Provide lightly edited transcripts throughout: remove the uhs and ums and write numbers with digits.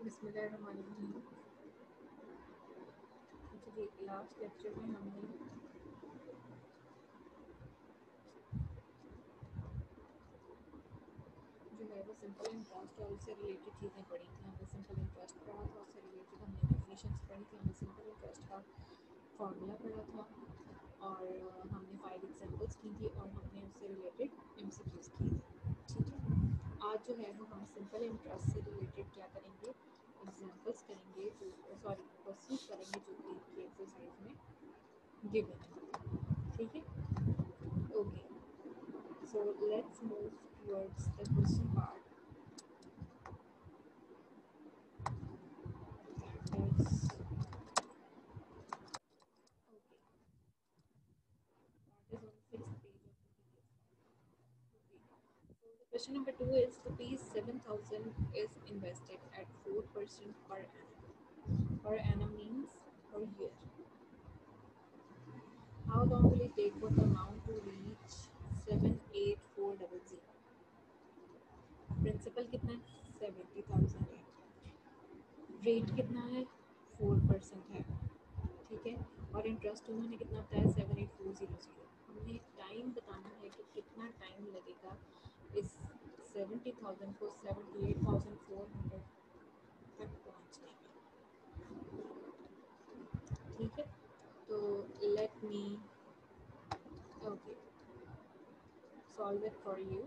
बिस्मिल्लाहिर्रहमानिर्रहीम। जी, last lecture में हमने जो है वो सिंपल इंटरेस्ट और उससे रिलेटेड चीज़ें पढ़ी थी। हमने सिंपल इंटरेस्ट पढ़ा था, उससे रिलेटेड हमने डेफिनेशंस पढ़ी थी, हमने सिंपल इंटरेस्ट का फार्मूला पढ़ा था और हमने 5 एग्जांपल्स की थी और हमने उससे रिलेटेड एमसीक्यूज किए थे। ठीक है, आज जो है वो हम सिंपल इंटरेस्ट से रिलेटेड क्या करेंगे, एग्जांपल्स करेंगे, जो सॉरी क्वेश्चंस करेंगे जो कि एक्सरसाइज में गिवन है। ठीक है, okay, so let's move towards the question part. That is okay. That is on 6th page of the PDF file. Okay. So the question number 2 is rupees 7,000 is invested at 4% per annum. Per annum means per year. How long will it take for the amount to reach 78400? Principal कितना है 70,000 है, rate कितना है 4% है, ठीक है, और interest उन्होंने कितना बताया 78400। हमने टाइम बताना है कि कितना टाइम लगेगा इस 70,000 को 78,400 तक पहुँचने में। ठीक है, तो let me okay solve it for you.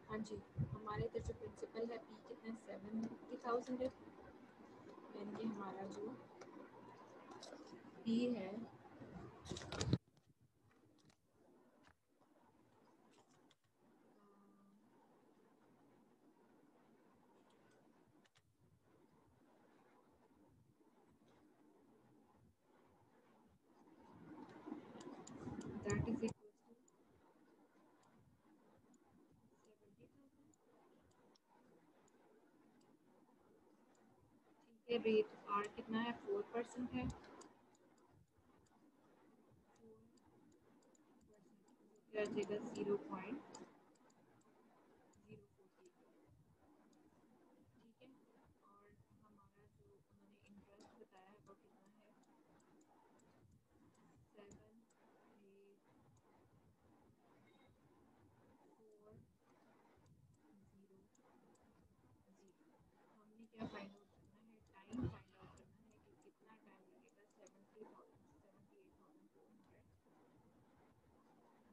हाँ जी, हमारे इधर जो प्रिंसिपल है पी कितना 70,000 है, यानी कि हमारा जो पी है दैट इज इक्वल टू 70,000। ठीक है, रेट आर कितना है 4% है, 4% जो कि आ जाएगा 0.048। ठीक है, और हमारा जो उन्होंने इंटरेस्ट बताया है वो कितना है 78400। हमने क्या फाइंड आउट करना है, टाइम फाइंड आउट करना है कि कितना टाइम लगेगा 78,400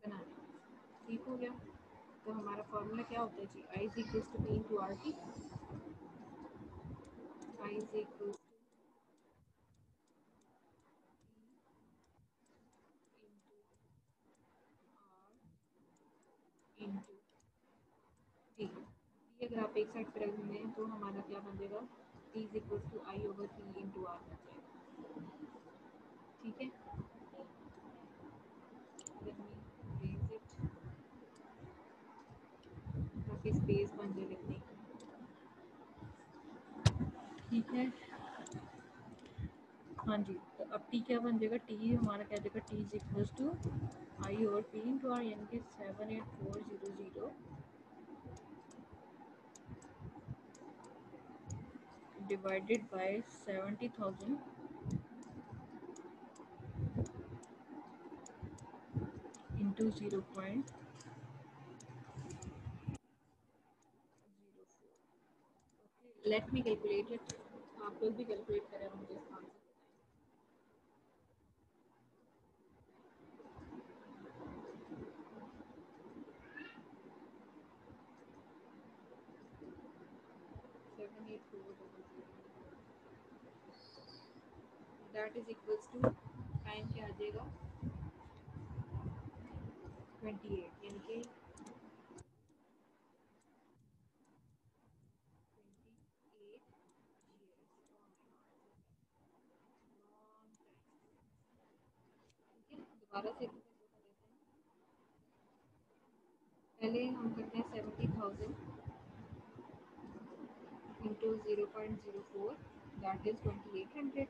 बनाने में। ठीक हो गया, तो हमारा फॉर्मूला क्या होता है जी, I is equal to P into R T. I is equal to P into R into T. T अगर आप एक साइड पर रख दें तो हमारा क्या बन जाएगा, T is equal to I over P into R बन जाएगा। ठीक है, लेट मी रेज इट ताकि स्पेस बन जाए लिखने की। ठीक है, हाँ जी, तो अब टी क्या बन जाएगा, टी हमारा क्या जाएगा, टी इज इक्वल टू आई और पी इंटू आर, यानी कि 78400 divided by 70,000 into 0.04। Let me calculate it, आप लोग भी कैलकुलेट करें और मुझे इसका आंसर बताएं। 78400 that is equals to time क्या आ जाएगा 28, यानी कि 28 years। ठीक है, दोबारा से एक दफा इसको कर लेते हैं। पहले हम करते हैं 70,000 इंटू 0.04, दैट इज 2800।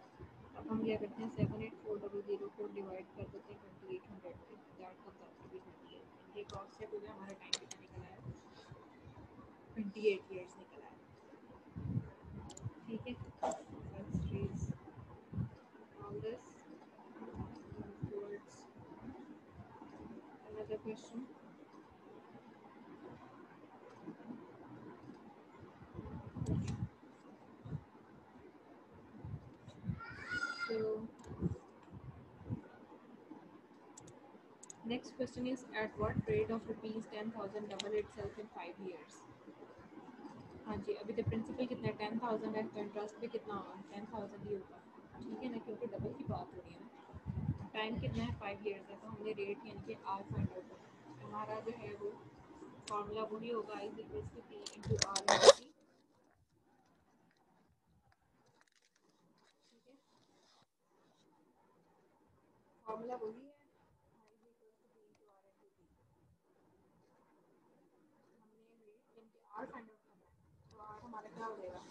अब हम क्या करते हैं 78400 को डिवाइड कर देते हैं 2800 पे, that comes out to be 28। ये क्रॉस चेक हो गया, हमारा टाइम कितना निकल आया 28 निकला है। ठीक है, let's trace all this towards another question. So next question is, at what rate of rupees 10,000 double itself in 5 years? हाँ जी, अभी तो प्रिंसिपल कितना है, 10,000 है, तो इंटरेस्ट भी कितना होगा, 10,000 ही होगा। ठीक है ना, क्योंकि डबल की बात हो रही है ना। टाइम कितना है, 5 years है, तो हमने रेट यानी कि आर फाइंड आउट करना। हमारा जो है वो फॉर्मूला वही होगा, I equals to P into R into T. ठीक है, फॉर्मूला वही है, I equals to P into R into T. हमने रेट यानी कि आर फाइंड आउट करना है, तो आर हमारा क्या हो जाएगा,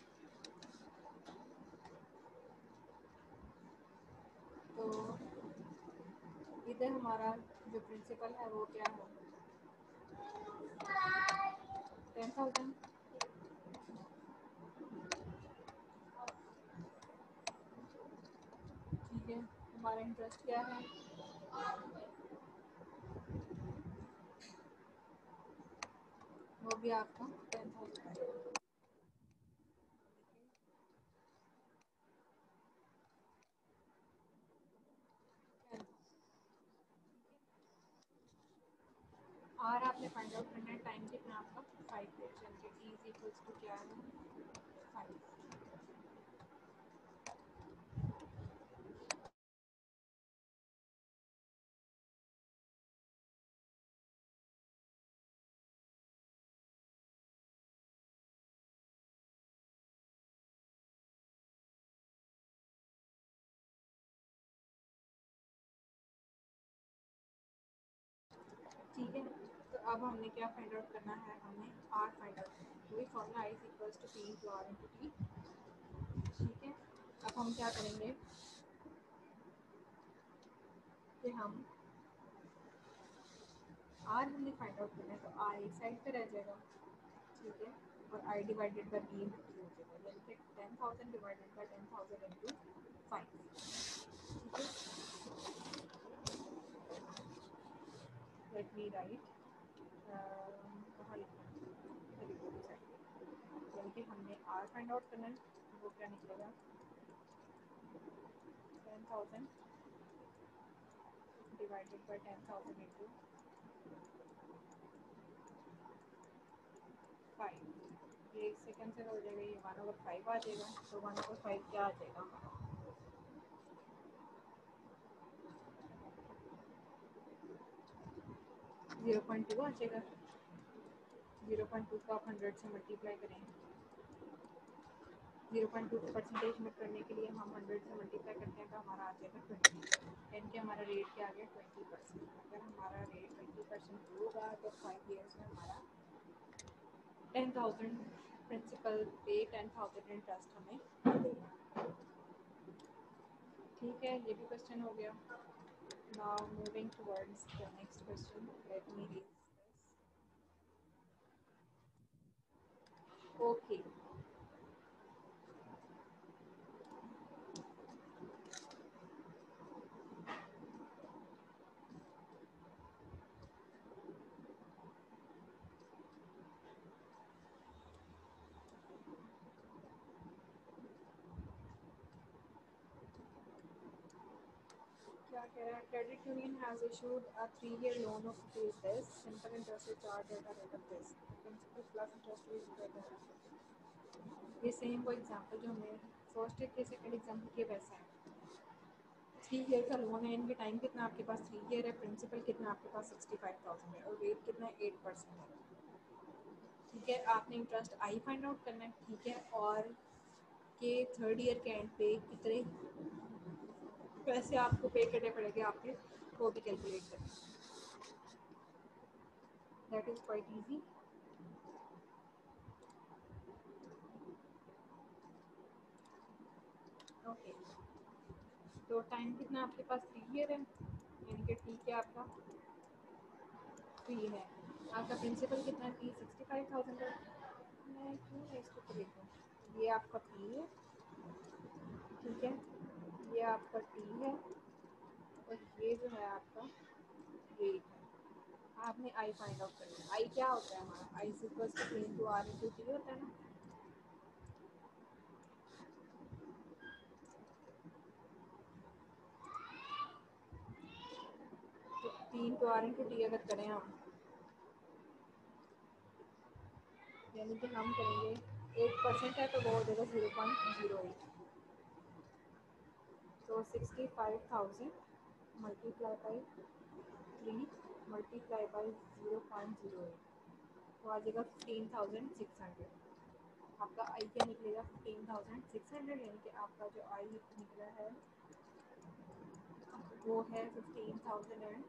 तो इधर हमारा जो प्रिंसिपल है वो क्या है, 10,000। ठीक है, हमारा इंटरेस्ट क्या है, वो भी आपका 10,000। आर आपने फाइंड आउट करना है, टाइम कितना आपका 5 years, यानी कि टी इज इक्वल्स टू क्या है, 5। ठीक है, तो अब हमने क्या फाइंड आउट करना है, हमें आर फाइंड आउट करना है, वही formula I is equals to P into R into T. ठीक है, अब हम क्या करेंगे कि हम आर हमने फाइंड आउट करना है, तो आर एक साइड पे रह जाएगा। ठीक है, और I divided by B into T हो जाएगा, यानी कि 10,000 डिवाइडेड बाई 10,000 इंटू 5। ठीक है, लेट मी राइट, कहाँ लिखना है, इधर लिखो इस साइड पे। यानी कि हमने आर फाइंड आउट करना है, वो क्या निकलेगा, 10,000 डिवाइडेड बाई 10,000 इंटू 5। ये इससे कैंसिल हो जाएगा, ये 1/5 आ जाएगा, तो 1/5 क्या आ जाएगा हमारा, 0.2 आ जाएगा। 0.2 को आप 100 से मल्टीप्लाई करें, 0.2 को परसेंटेज में करने के लिए हम 100 से मल्टीप्लाई करते हैं, तो हमारा आ जाएगा 20, यानी कि हमारा रेट क्या आ गया, 20%। अगर हमारा रेट 20% होगा तो 5 years में हमारा 10,000 प्रिंसिपल पे 10,000 इंटरेस्ट हमें देगा। ठीक है, ये भी क्वेश्चन हो गया। Now moving towards the next question, let me read this. Okay, क्या कह रहा है, credit union has issued a 3-year loan of this, simple interest charge at the rate of this, principal plus interest is equal to. ये same वो example जो हमने first year के second example के वैसा है। 3 ईयर का लोन है, इनके टाइम कितना आपके पास 3 ईयर है, प्रिंसिपल कितना आपके पास 65,000 है, और रेट कितना है 8% है। ठीक है, आपने इंटरेस्ट आई फाइंड आउट करना है। ठीक है, और के थर्ड ईयर के एंड पे कितने पैसे आपको पे करने पड़ेंगे, आपने वो भी कैलकुलेट करना है। That is quite easy. Okay, तो टाइम कितना आपके पास 3 ईयर है, यानी कि ठीक है आपका 3 है। आपका प्रिंसिपल कितना है, 65,000 है। मैं क्यों नहीं इसको तो लिखूँ, ये आपका पी है, ठीक है, ये आपका टी है, और ये जो है आपका रेट है। आपने आई फाइंड आउट करना है। आई क्या होता है हमारा, I is equal to P into R into T होता है ना। तो P into R into T अगर करें हम, यानी कि हम करेंगे 8% है तो वो हो जाएगा 0.08। तो 65,000 मल्टीप्लाई बाई 3 मल्टीप्लाई बाई 0.08, तो आ जाएगा 15,600। आपका आई क्या निकलेगा 15,600, यानी कि आपका जो आई निकला है वो है 15,600,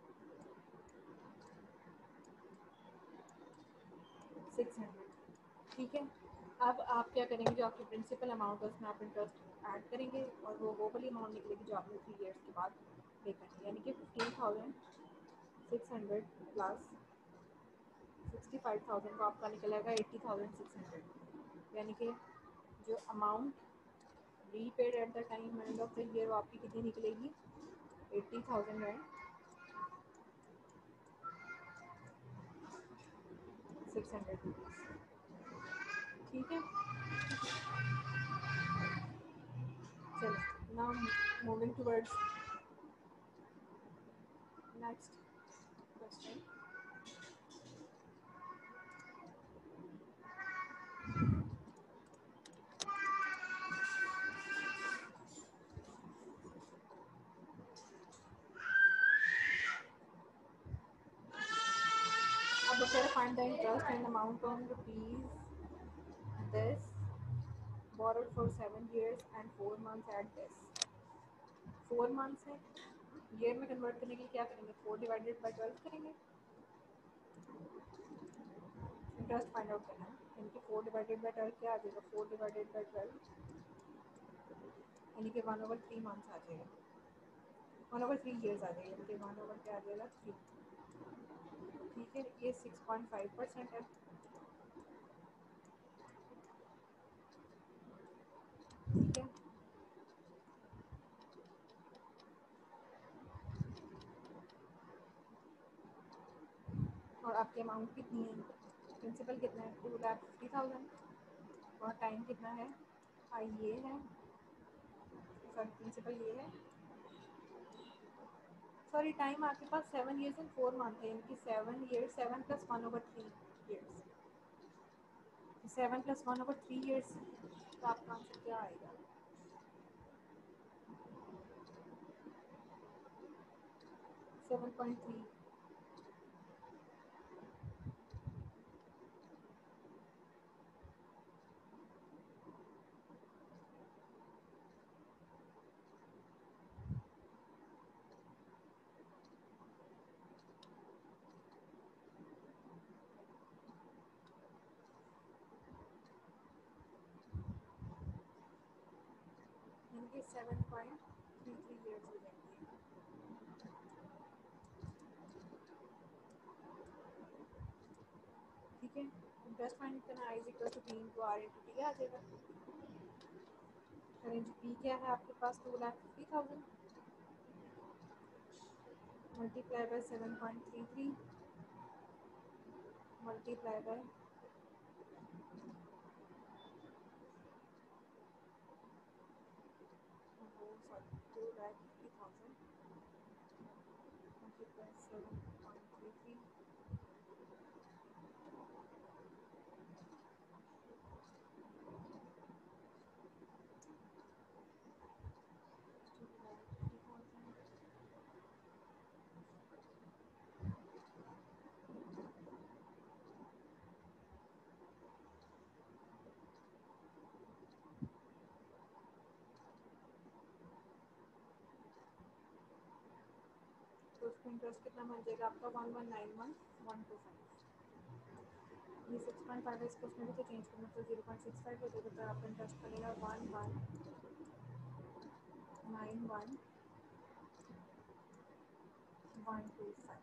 ठीक है। अब आप क्या करेंगे, जो आपकी प्रिंसिपल अमाउंट है उसमें आप इंटरेस्ट ऐड करेंगे और वो वाली अमाउंट निकलेगी जो आपने 3 ईयर्स के बाद पे करनी है, यानी कि 15,600 प्लस 65,000 को आपका निकलेगा 80,600, यानी कि जो amount repaid at the time end of the year वो आपकी कितनी निकलेगी 80,600 रुपीज़, ठीक है। चलो, now moving towards next question. अब फिर find the interest and amount on rupees this borrowed for 7 years and 4 months at this। 4 months है, ईयर में कन्वर्ट करने के लिए क्या करेंगे, 4 डिवाइडेड बाई 12 करेंगे, इंटरेस्ट फाइंड आउट करना है, यानी कि 4 डिवाइडेड बाई 12 क्या आ जाएगा, 4 डिवाइडेड बाई 12 यानी कि 1/3 मंथ्स आ जाएगा, 1/3 ईयर्स आ जाएगा, यानी कि 1 ओवर क्या आ जाएगा 3, ठीक है। ये 6.5% है, ठीक है। और आपकी अमाउंट कितनी है, प्रिंसिपल कितना है 2,50,000, और टाइम कितना है, आई ये है, सॉरी प्रिंसिपल ये है, सॉरी टाइम आपके पास 7 years and 4 months है, यानी कि 7 years, 7 + 1/3 years, 7 + 1/3 years, तो आपका आंसर क्या आएगा, 7.3। यानी कि 7.33 ईयर्स हो जाएंगे, ठीक है। इंटरेस्ट फाइंड करना, I is equal to P into R into T आ जाएगा, रेंज पी क्या है आपके पास 2,50,000 multiply by 7.33 multiply by, sorry 2,50,000 multiply 7.33, तो उसका इंटरेस्ट कितना बन जाएगा आपका 1,191,125, ये 6.5 है, इसको उसमें भी तो चेंज करना, तो 0.65 हो जाएगा, तो आपका इंटरेस्ट बनेगा 1,191,125,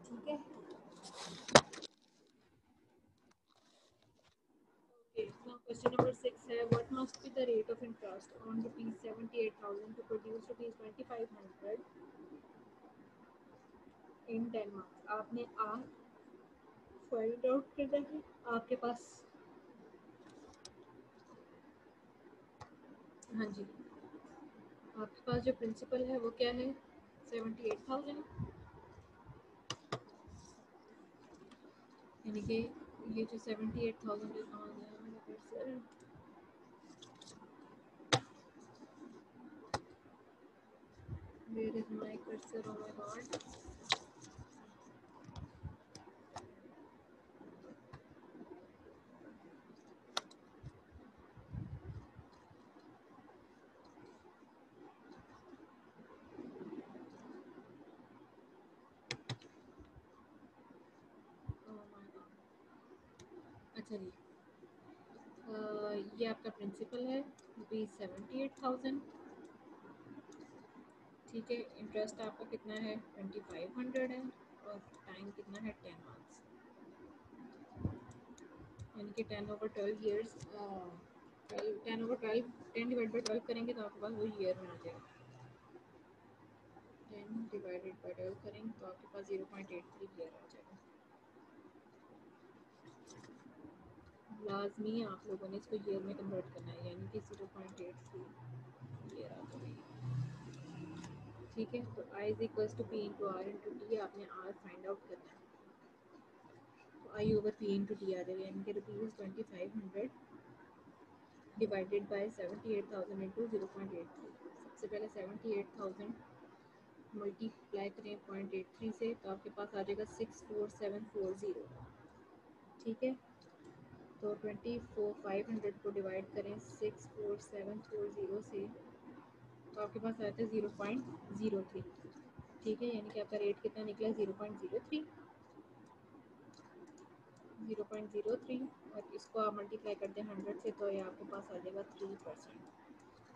ठीक है। interest on rupees 78,000 to produce rupees 2,500 in 10 months. आपने आर फाइंड आउट करना है। आपके पास, हाँ जी, आपके पास जो प्रिंसिपल है वो क्या है, 78,000, यानी कि ये जो 78,000 है, कहाँ गया मेरा cursor, where is my cursor, oh my god, oh my god, अच्छा जी, ये आपका प्रिंसिपल है रुपीज़ 78,000, ठीक है। इंटरेस्ट आपका कितना है, 2,500 है, और टाइम कितना है, 10 मंथ्स, यानी कि 10/12 ईयर्स, 10/12, 10/12 करेंगे तो आपके पास वो ईयर में आ जाएगा। 10/12 करेंगे तो आपके पास 0.83 ईयर आ जाएगा। लाजमी आप लोगों ने इसको ईयर में कन्वर्ट करना है, यानी कि 0.83 ईयर आ जाएगी, ठीक है। तो I is equals to P into R into T, आपने आर फाइंड आउट करना है, तो I over P into T आ जाएगा, यानी कि रुपीज़ 2,500 डिवाइडेड बाय 78,000 इंटू 0.83। सबसे पहले 78,000 मल्टीप्लाई करें 0.83 से, तो आपके पास आ जाएगा 64740, ठीक है। तो 24,500 को डिवाइड करें 64740 से, तो आपके पास आता है 0.03, ठीक है, यानी कि आपका रेट कितना निकला, 0.03, 0.03, और इसको आप मल्टीप्लाई कर दें 100 से, तो ये आपके पास आ जाएगा 3%,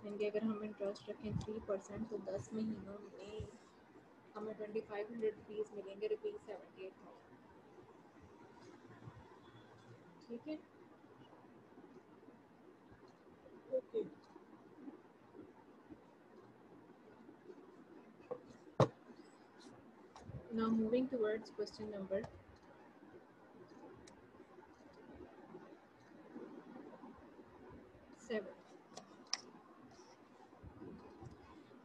यानी कि अगर हम इंटरेस्ट रखें 3%, तो 10 महीनों में हमें 2,500 रुपीज़ मिलेंगे, रुपीज़ 78,000, ठीक है, okay. Now moving towards question number 7.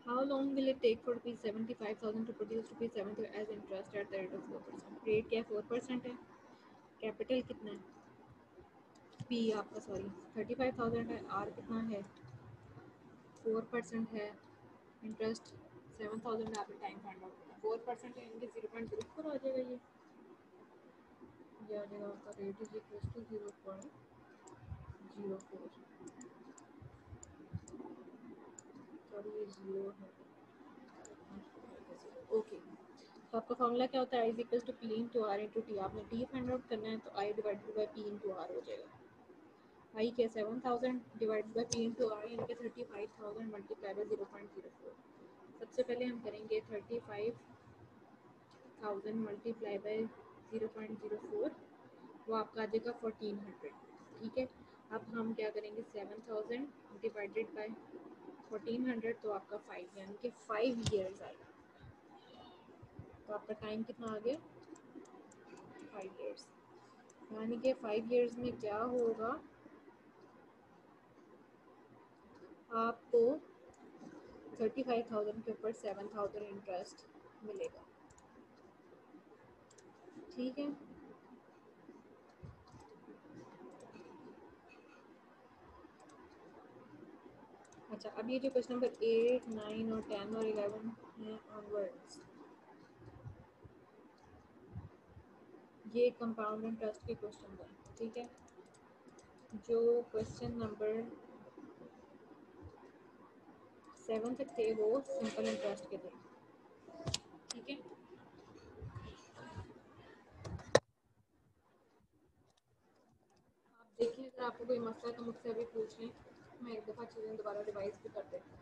How long will it take for rupees 75,000 to produce rupees 70 as interest at the rate of 4%? Rate क्या है, 4% है। कैपिटल कितना है, पी आपका, सॉरी 35,000 है, आर कितना है, 4% है, इंटरेस्ट 7,000 आपने टाइम फाइंड आउट करना, 4% है, इनके 0.04 आ जाएगा, ये आ जाएगा आपका rate is equal to 0.04, sorry ये 0 है, ओके। तो आपका फॉर्मूला क्या होता है, I is equal to P into R into T, आपने टी फाइंड आउट करना है, तो I divided by P into R हो जाएगा। आई क्या, 7,000 divided by P into R, यानी कि 35,000 मल्टीप्लाई बाई 0.04। सबसे पहले हम करेंगे 35,000 मल्टीप्लाई बाई 0.04, वो आपका आ जाएगा 1,400, ठीक है। अब हम क्या करेंगे, 7,000 डिवाइडेड बाई 1,400, तो आपका 5, यानी कि 5 ईयर्स आएगा, तो आपका टाइम कितना आ गया, 5 ईयर्स, यानी कि 5 ईयर्स में क्या होगा, आपको 35,000 के ऊपर 7,000 इंटरेस्ट मिलेगा, ठीक है। अच्छा, अब ये जो क्वेश्चन नंबर 8, 9 और 10 और 11 है ऑनवर्ड्स, ये कंपाउंड इंटरेस्ट के क्वेश्चन है, ठीक है। जो क्वेश्चन नंबर 7 तक थे वो सिंपल इंटरेस्ट के थे, ठीक है। आप देखिए, अगर आपको कोई मसला है तो मुझसे अभी पूछ लें, मैं एक दफ़ा चीज़ें दोबारा रिवाइज भी कर देती हूँ।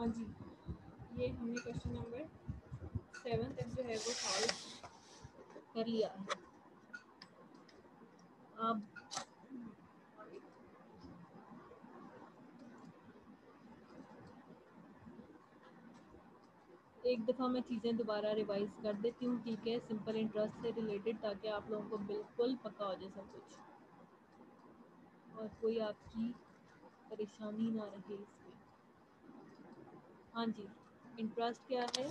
हाँ जी, ये हमने क्वेश्चन नंबर 7 तक जो है वो सॉल्व कर लिया है। अब एक दफ़ा मैं चीज़ें दोबारा रिवाइज कर देती हूँ, ठीक है, सिंपल इंटरेस्ट से रिलेटेड, ताकि आप लोगों को बिल्कुल पता हो जाए सब कुछ और कोई आपकी परेशानी ना रहे इसमें। हाँ जी, इंटरेस्ट क्या है?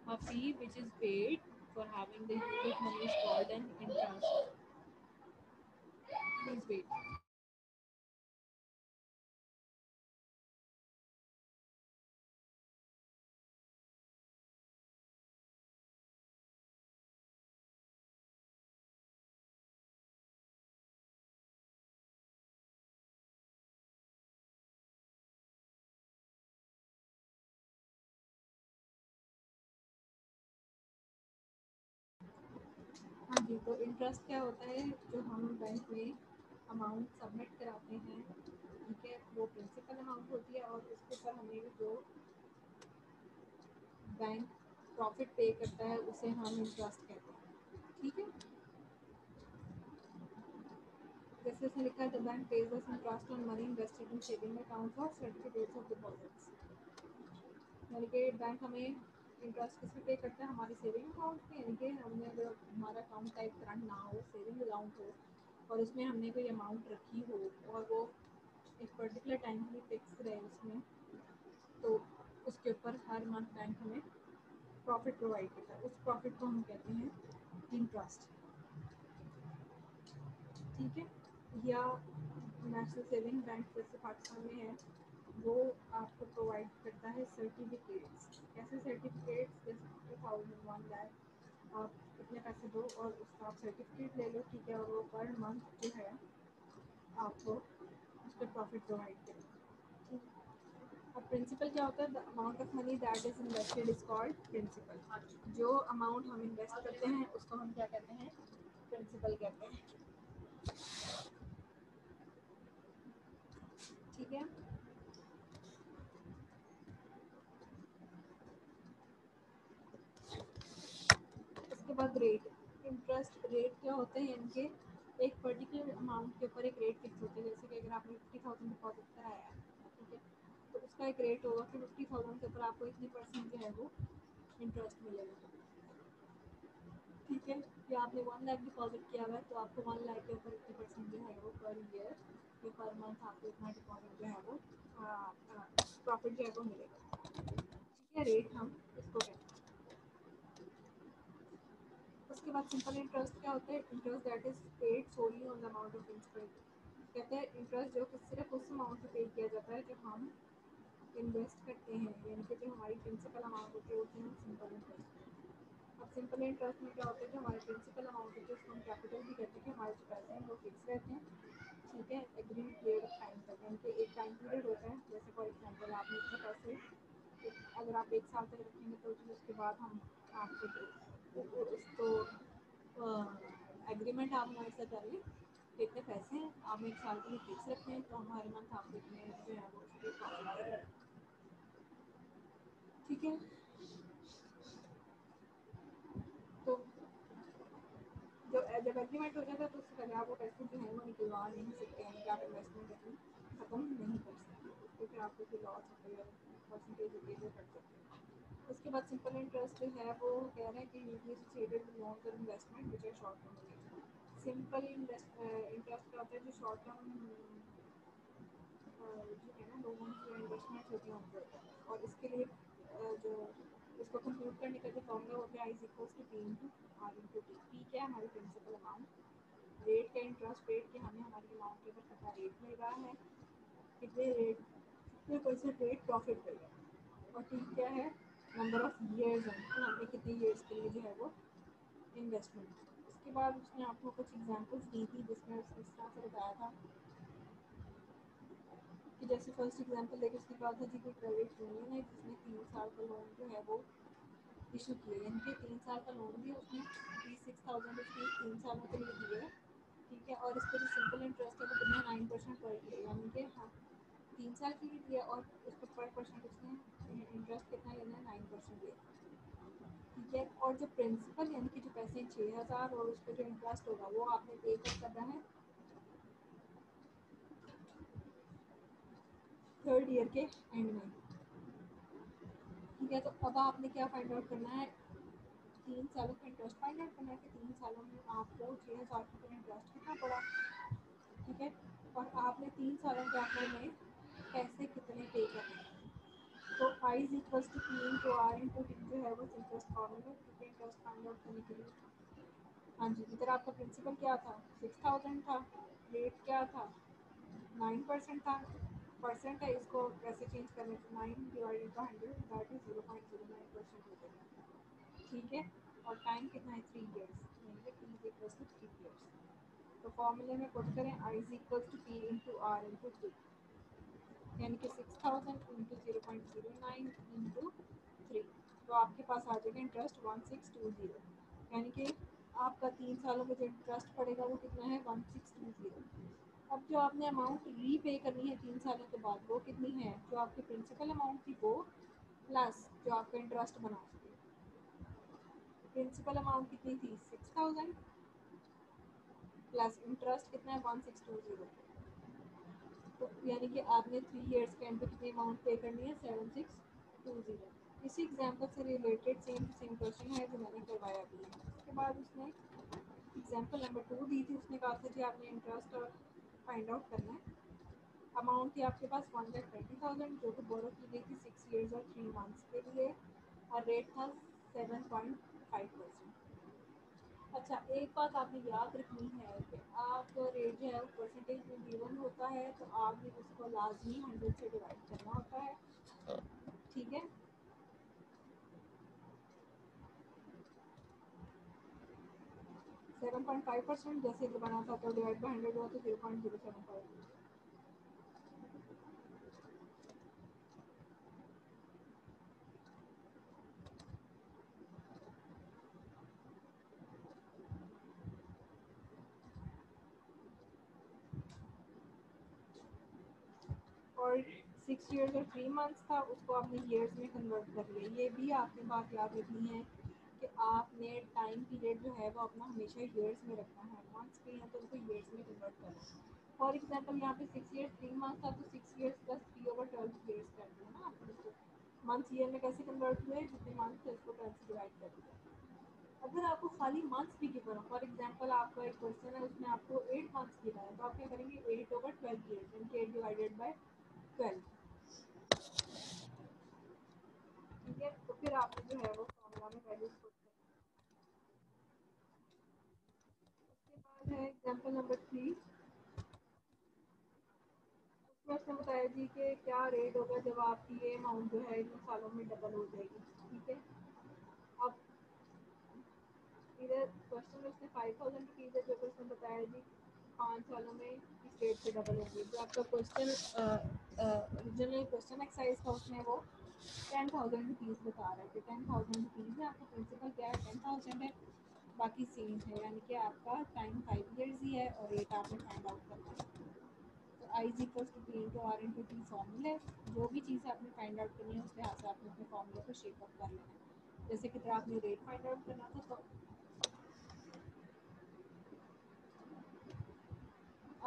A fee which is paid for having the unit money is called an interest. Please wait. हाँ जी, तो इंटरेस्ट क्या होता है? जो हम बैंक में अमाउंट सबमिट कराते हैं, ठीक है, वो प्रिंसिपल अमाउंट होती है और उसके ऊपर हमें जो बैंक प्रॉफिट पे करता है उसे हम इंटरेस्ट कहते हैं, ठीक है। जैसे इसमें लिखा है, the bank page us interest on money invested in saving accounts और सर्टिफिकेट्स ऑफ डिपॉजिट्स। यानी कि बैंक हमें इंटरेस्ट किस पे पे करता है? हमारे सेविंग अकाउंट पे। यानी कि हमने अगर हमारा अकाउंट टाइप करंट ना हो, सेविंग अकाउंट हो और उसमें हमने कोई अमाउंट रखी हो और वो एक पर्टिकुलर टाइम के लिए फिक्स रहे उसमें, तो उसके ऊपर हर मंथ बैंक हमें प्रॉफिट प्रोवाइड करता है। उस प्रॉफिट को हम कहते हैं इंटरेस्ट, ठीक है। या नेशनल सेविंग बैंक जैसे पाकिस्तान में है, वो आपको प्रोवाइड करता है सर्टिफिकेट्स। कैसे सर्टिफिकेट्स? जैसे 2001 लाख आप इतने पैसे दो और उसका आप सर्टिफिकेट ले लो, ठीक है, और वो पर मंथ जो है आपको उस पर प्रॉफिट प्रोवाइड करेगा, ठीक है। अब प्रिंसिपल क्या होता है? The amount of money that is invested is called principal. जो अमाउंट हम इन्वेस्ट करते हैं उसको हम क्या कहते हैं? प्रिंसिपल कहते हैं, ठीक है। उसके बाद रेट, इंटरेस्ट रेट क्या होते हैं इनके? एक पर्टिकुलर अमाउंट के ऊपर एक रेट फिक्स होता है। जैसे कि अगर आपने 50,000 डिपॉजिट कराया है, ठीक है, तो उसका एक रेट होगा कि 50,000 के ऊपर आपको इतनी परसेंट जो है वो इंटरेस्ट मिलेगा, ठीक है। या आपने 1 लाख डिपॉजिट किया हुआ है तो आपको 1 लाख के ऊपर इतनी परसेंट जो है वो पर ईयर या पर मंथ आपको इतना डिपॉजिट जो है वो प्रॉफिट जो है वो मिलेगा, ठीक है। रेट हम इसको कहते हैं। उसके बाद सिंपल इंटरेस्ट क्या होता है? Interest that is paid solely on the amount of principal. कहते हैं इंटरेस्ट जो कि सिर्फ उस अमाउंट पे पे किया जाता है जो हम इन्वेस्ट करते हैं, यानी कि जो हमारी प्रिंसिपल अमाउंट होती है उसे हम सिंपल इंटरेस्ट कहते हैं। अब सिंपल इंटरेस्ट में क्या होता है? जो हमारे प्रिंसिपल अमाउंट होती है उसको हम कैपिटल भी कहते हैं, कि हमारे जो पैसे हैं वो फिक्स रहते हैं, ठीक है, एग्रीड पीरियड ऑफ टाइम तक। यानी कि एक टाइम पीरियड होता है, जैसे फॉर एग्जाम्पल आपने इतने पैसे अगर आप 1 साल तक रखेंगे तो उसके बाद हम आपको जो उसको एग्रीमेंट आप हमारे साथ करिए कि इतने पैसे हैं आप 1 साल के लिए फिक्स रखते हैं, तो हमारे मंथ आपको इतने जो है वो उसके प्रॉफिट, ठीक है। तो जो जब एग्रीमेंट हो जाता है तो उससे पहले आप वो पैसे जो है वो निकलवा नहीं सकते हैं, कि आप इन्वेस्टमेंट अपनी ख़त्म नहीं कर सकते, उसको फिर आपको जो लॉस होता है परसेंटेज होती है वो कट सकते हैं। उसके बाद सिंपल इंटरेस्ट जो है वो कह रहे हैं कि usually associated with long term investment which are short term. Simple interest क्या होता है? जो शॉर्ट टर्म जो है ना लोगों की जो इन्वेस्टमेंट होती है उन पर, और इसके लिए जो इसको कंप्यूट करने का जो फॉर्मूला होता है I is equals to P into R into T. P क्या है? हमारी प्रिंसिपल अमाउंट। रेट का इंटरेस्ट रेट कि हमें हमारी अमाउंट के ऊपर कितना रेट मिल रहा है, कितने रेट कितने परसेंट रेट प्रॉफिट मिल रहा है। और टी क्या है? नंबर ऑफ ईयर्स है कि हमने कितने ईयर्स के लिए जो है वो इन्वेस्टमेंट। उसके बाद उसने आपको कुछ एग्जांपल्स दी थी जिसमें उसने इस तरह से बताया था कि जैसे फर्स्ट एग्जांपल लेके उसने कहा था जी कोई प्राइवेट यूनियन है जिसने 3 साल का लोन जो है वो इशू किया, यानी कि 3 साल का लोन दिया उसने, 36,000 उसने 3 सालों के लिए दिए, ठीक है। और इस पर जो सिंपल इंटरेस्ट है वो कितना 9% पर ईयर, यानी कि हाँ 3 साल के लिए दिया और उस पर 5% उसने इंटरेस्ट कितना लेना है, 9% लेना, ठीक है। और जो प्रिंसिपल यानी कि जो पैसे 6,000 और उस पर जो इंटरेस्ट होगा वो आपने पे कब करना है, 3rd ईयर के एंड में, ठीक है। तो अब आपने क्या फाइंड आउट करना है, 3 सालों का इंटरेस्ट फाइंड आउट करना है कि 3 सालों में आपको 6,000 के ऊपर इंटरेस्ट कितना पड़ा, ठीक है। और आपने 3 सालों के आखिर में पैसे कितने पे करने हैं। तो I is equal to P into R into T जो है वो इंटरेस्ट फॉर्मूला, क्योंकि इंटरेस्ट फाइंड आउट करने के लिए, हाँ जी, इधर आपका प्रिंसिपल क्या था, 6,000 था, रेट क्या था, 9% था, परसेंट है, इसको कैसे चेंज करने से 9 डिवाइडेड बाई 100 दैट इज 0.09% हो जाएगा, ठीक है। और टाइम कितना है, 3 ईयर्स, यानी कि T is equal to 3 years. तो फॉर्मूले में पुट करें I is equal to P into R into T, यानी कि 6,000 इंटू 0.09 इंटू 3, तो आपके पास आ जाएगा इंटरेस्ट 1620, यानी कि आपका 3 सालों में जो इंटरेस्ट पड़ेगा वो कितना है, 1620। अब जो आपने अमाउंट रीपे करनी है 3 सालों के बाद वो कितनी है, जो आपकी प्रिंसिपल अमाउंट थी वो प्लस जो आपका इंटरेस्ट बना, प्रिंसिपल अमाउंट कितनी थी 6,000 प्लस इंटरेस्ट कितना है 1620, तो यानी कि आपने 3 ईयर्स के एंड पे कितनी अमाउंट पे करनी है, 7620। इसी एग्जाम्पल से related same to same question है जो मैंने करवाया अभी। उसके बाद उसने एग्जाम्पल नंबर 2 दी थी, उसने कहा था कि आपने इंटरेस्ट फाइंड आउट करना है। अमाउंट थी आपके पास 1,20,000 जो कि बोरो की गई थी 6 ईयर्स और 3 मंथ्स के लिए, और रेट था 7.5%। अच्छा, एक बात आपने याद रखनी है कि आप रेट जो है वो परसेंटेज में गिवन होता है तो आपने उसको लाजमी 100 से डिवाइड करना होता है, ठीक है। 7.5% जैसे जो बना था तो डिवाइड बाई 100 हुआ तो 0.075। और 6 ईयर्स और 3 मंथ्स था उसको आपने ईयर्स में कन्वर्ट कर लिया। ये भी आपने बात याद रखनी है कि आपने टाइम पीरियड जो है वो अपना हमेशा ईयर्स में रखना है, मंथ्स के हैं तो उनको ईयर्स में कन्वर्ट करना है। फॉर एग्जाम्पल यहाँ पे 6 ईयर्स 3 मंथ्स था तो 6 ईयर्स प्लस 3/12 ईयर्स कर दिया ना आपने उसको, मंथ्स ईयर में कैसे कन्वर्ट हुए, जितने मंथ थे उसको 12 से डिवाइड कर दिया। अगर आपको खाली मंथ्स भी गिवन हो, फॉर एग्जाम्पल आपका एक क्वेश्चन है उसमें आपको 8 मंथ्स गिवन है तो आप क्या करेंगे 8/12 ईयर्स यानी कि 8 डिवाइडेड बाई 12, ठीक है। तो फिर आपने जो है वो फॉर्मूला में वैल्यूज पुट करनी है। उसके बाद है एग्जांपल नंबर 3, उसमें उसने बताया जी कि क्या रेट होगा जब आपकी ये अमाउंट जो है इन सालों में डबल हो जाएगी, ठीक है। अब इधर क्वेश्चन में उसने 5,000 रुपीज़ है जो कि उसने बताया जी 5 सालों में इस रेट से डबल होगी। जो आपका क्वेश्चन ओरिजिनल क्वेश्चन एक्सरसाइज था उसमें वो 10,000 रुपीज़ बता रहा है कि 10,000 रुपीज़ है, आपका प्रिंसिपल क्या है 10,000 है, बाकी सेम है, यानी कि आपका टाइम 5 ईयर्स ही है और रेट आपने फाइंड आउट करना है। तो I is equal to P into R into T formula है, जो भी चीज़ आपने फाइंड आउट करनी है उस लिहाज से आपने अपने फॉर्मूले को शेप अप कर लेना है। जैसे कि आपने रेट फाइंड आउट करना था तो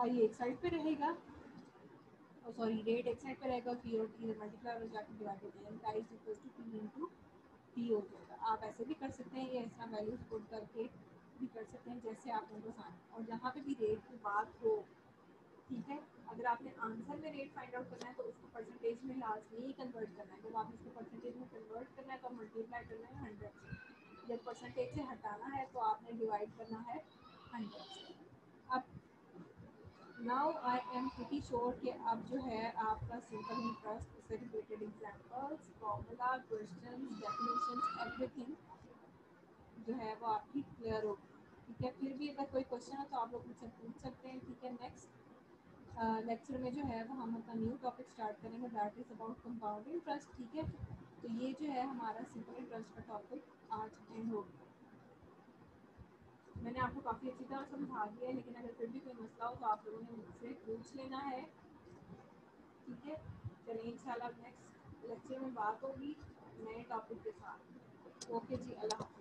आई एक साइड पे रहेगा, सॉरी रेट एक साइड पे रहेगा, पी और टी मल्टीप्लाई हो जाकर डिवाइड हो जाएगा, I is equal to P into T हो जाएगा। आप ऐसे भी कर सकते हैं या ऐसा वैल्यूज पुट करके भी कर सकते हैं जैसे आप लोगों को आए। और जहाँ पे भी रेट की बात हो, ठीक है, अगर आपने आंसर में रेट फाइंड आउट करना है तो उसको परसेंटेज में लाजमी ही कन्वर्ट करना है। जब आपने उसको परसेंटेज में कन्वर्ट करना है तो मल्टीप्लाई करना है 100 से, जब परसेंटेज से हटाना है तो आपने डिवाइड करना है 100 से। अब now I am pretty sure कि अब जो है आपका सिंपल इंटरेस्ट से related examples, formula, questions, definitions, everything जो है वो आपकी क्लियर होगी, ठीक है। फिर भी अगर कोई क्वेश्चन है तो आप लोग मुझसे पूछ सकते हैं, ठीक है। नेक्स्ट लेक्चर में जो है वो हम अपना न्यू टॉपिक स्टार्ट करेंगे that is about compound interest, ठीक है। तो ये जो है हमारा सिंपल इंटरेस्ट का टॉपिक आज एंड हो गया। मैंने आपको काफ़ी अच्छी तरह समझा दिया है, लेकिन अगर फिर भी कोई मसला हो तो आप लोगों ने मुझसे पूछ लेना है, ठीक है, चलिए इंशाल्लाह नेक्स्ट लेक्चर में बात होगी नए टॉपिक के साथ। ओके जी, अल्लाह हाफ़िज़।